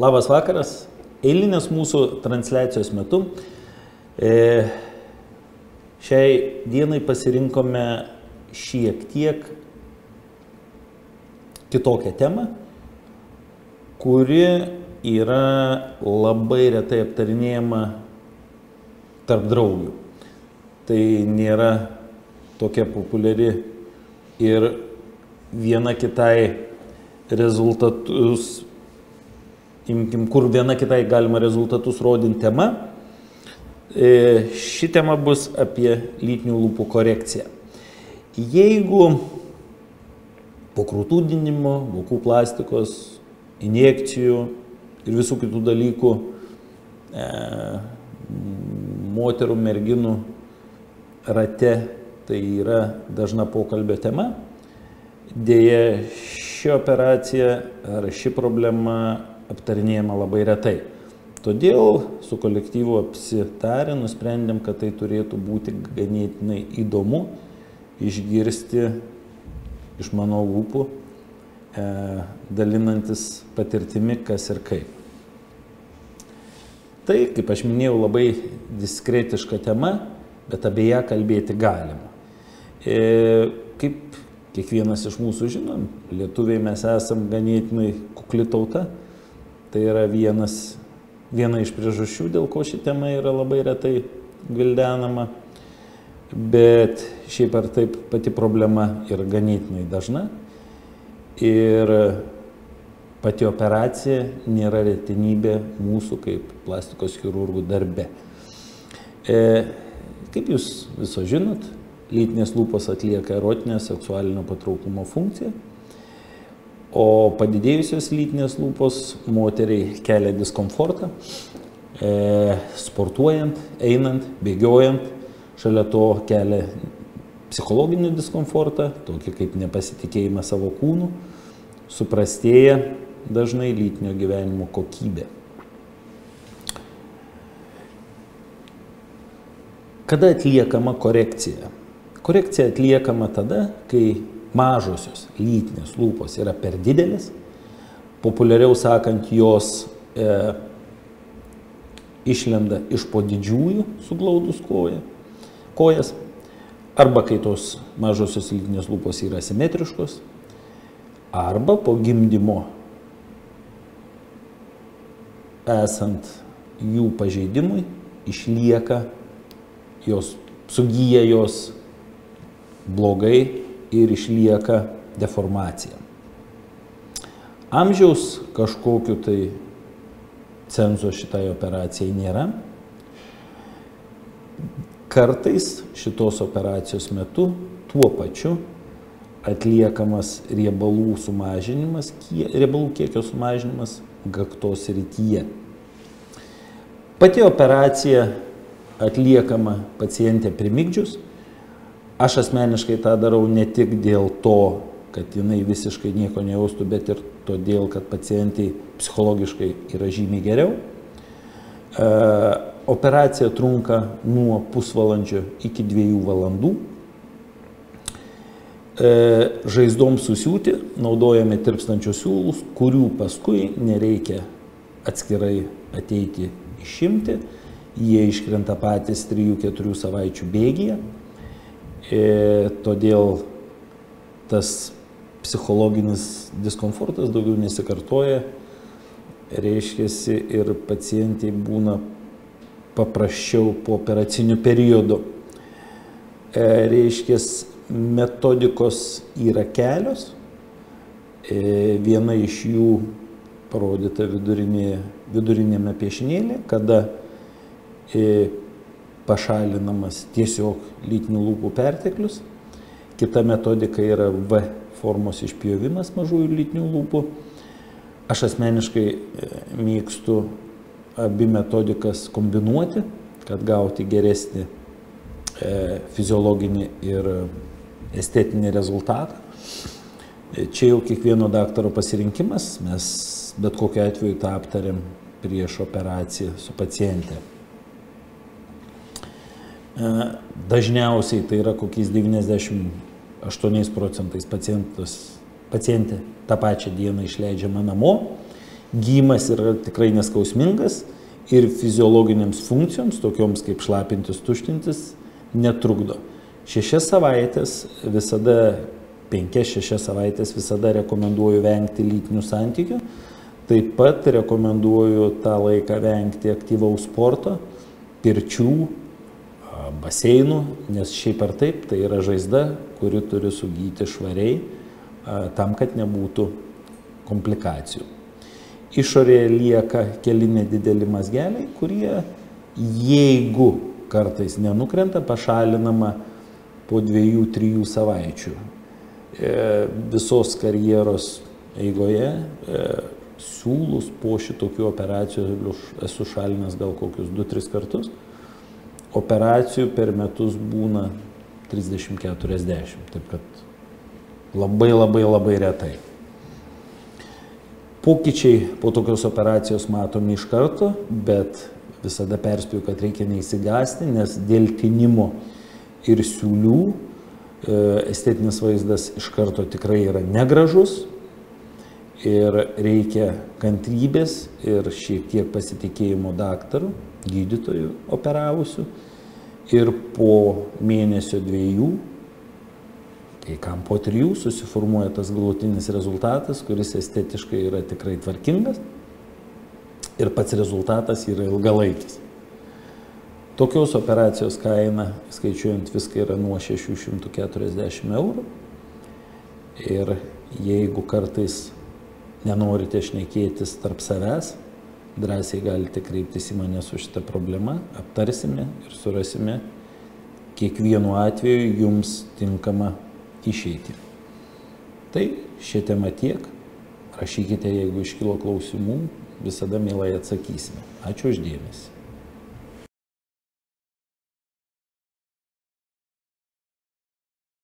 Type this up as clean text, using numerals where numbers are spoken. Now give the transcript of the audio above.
Labas vakaras. Eilinės mūsų transliacijos metu šiai dienai pasirinkome šiek tiek kitokią temą, kuri yra labai retai aptarinėjama tarp draugių. Tai nėra tokia populiari ir viena kitai rezultatus, kur viena kitai galima rezultatus rodinti tema. Ši tema bus apie lytinių lūpų korekciją. Jeigu po krūtų didinimo, vokų plastikos, injekcijų ir visų kitų dalykų moterų, merginų rate tai yra dažna pokalbio tema, dėja ši operacija ar ši problema aptarinėjama labai retai. Todėl su kolektyvu apsitarę nusprendėm, kad tai turėtų būti ganėtinai įdomu išgirsti iš mano lūpų, dalinantis patirtimi, kas ir kaip. Tai, kaip aš minėjau, labai diskretiška tema, bet apie ją kalbėti galima. Kaip kiekvienas iš mūsų žinom, lietuviai mes esam ganėtinai kukli tauta. Tai yra viena iš priežasčių, dėl ko ši tema yra labai retai gvildenama. Bet šiaip ar taip pati problema yra ganėtinai dažna. Ir pati operacija nėra retenybė mūsų kaip plastikos chirurgų darbe. Kaip jūs viso žinot, lytinės lūpos atlieka erotinę seksualinio patrauklumo funkciją, o padidėjusios lytinės lūpos moteriai kelia diskomfortą, sportuojant, einant, bėgiojant, šalia to kelia psichologinį diskomfortą, tokį kaip nepasitikėjimą savo kūnu, suprastėja dažnai lytinio gyvenimo kokybė. Kada atliekama korekcija? Korekcija atliekama tada, kai mažosios lytinės lūpos yra per didelės, populiariau sakant, jos išlenda iš po didžiųjų suglaudus kojas, arba kai tos mažosios lytinės lūpos yra simetriškos, arba po gimdymo esant jų pažeidimui išlieka jos, sugyja jos blogai ir išlieka deformacija. Amžiaus kažkokiu tai cenzo šitai operacijai nėra. Kartais šitos operacijos metu tuo pačiu atliekamas riebalų sumažinimas, riebalų kiekio sumažinimas gaktos srityje. Pati operacija atliekama pacientė primigdžius. Aš asmeniškai tą darau ne tik dėl to, kad jinai visiškai nieko nejaustų, bet ir todėl, kad pacientai psichologiškai yra žymiai geriau. Operacija trunka nuo pusvalandžio iki 2 valandų. Žaizdoms susiūti naudojame tirpstančius siūlus, kurių paskui nereikia atskirai ateiti išimti. Jie iškrenta patys 3-4 savaičių bėgyje. Todėl tas psichologinis diskomfortas daugiau nesikartoja, reiškiasi ir pacientai būna paprasčiau po operacinių periodų. Reiškiasi, metodikos yra kelios, viena iš jų parodyta vidurinėme piešinėlė, kada pašalinamas tiesiog lytinių lūpų perteklius. Kita metodika yra V formos išpjovimas mažųjų lytinių lūpų. Aš asmeniškai mėgstu abi metodikas kombinuoti, kad gauti geresnį fiziologinį ir estetinį rezultatą. Čia jau kiekvieno daktaro pasirinkimas, mes bet kokiu atveju tą aptariam prieš operaciją su paciente. Dažniausiai tai yra kokiais 98% pacientė tą pačią dieną išleidžiama namo Gyjimas yra tikrai neskausmingas ir fiziologinėms funkcijoms, tokioms kaip šlapintis, tuštintis, netrukdo. 6 savaitės visada, 5-6 savaitės visada rekomenduoju vengti lytinių santykių. Taip pat rekomenduoju tą laiką vengti aktyvaus sporto, pirčių, baseinų, nes šiaip ar taip tai yra žaizda, kuri turi sugyti švariai, tam, kad nebūtų komplikacijų. Išorėje lieka keli nedideli mazgeliai, kurie, jeigu kartais nenukrenta, pašalinama po 2-3 savaičių. Visos karjeros eigoje siūlus po šitokių operacijų esu šalinęs gal kokius 2-3 kartus. Operacijų per metus būna 30-40, taip kad labai retai. Pokyčiai po tokios operacijos matomi iš karto, bet visada perspėju, kad reikia neįsigąsti, nes dėl tinimo ir siūlių estetinis vaizdas iš karto tikrai yra negražus ir reikia kantrybės ir šiek tiek pasitikėjimo daktaru, gydytojų operavusių. Ir po mėnesio 2, kai kam po 3 susiformuoja tas galutinis rezultatas, kuris estetiškai yra tikrai tvarkingas ir pats rezultatas yra ilgalaikis. Tokios operacijos kaina, skaičiuojant viską, yra nuo 640 eurų. Ir jeigu kartais nenorite šnekėtis tarp savęs, drąsiai galite kreiptis į mane su šitą problemą, aptarsime ir surasime kiekvienu atveju jums tinkamą išeitį. Tai šią temą tiek. Rašykite, jeigu iškilo klausimų, visada mielai atsakysime. Ačiū už dėmesį.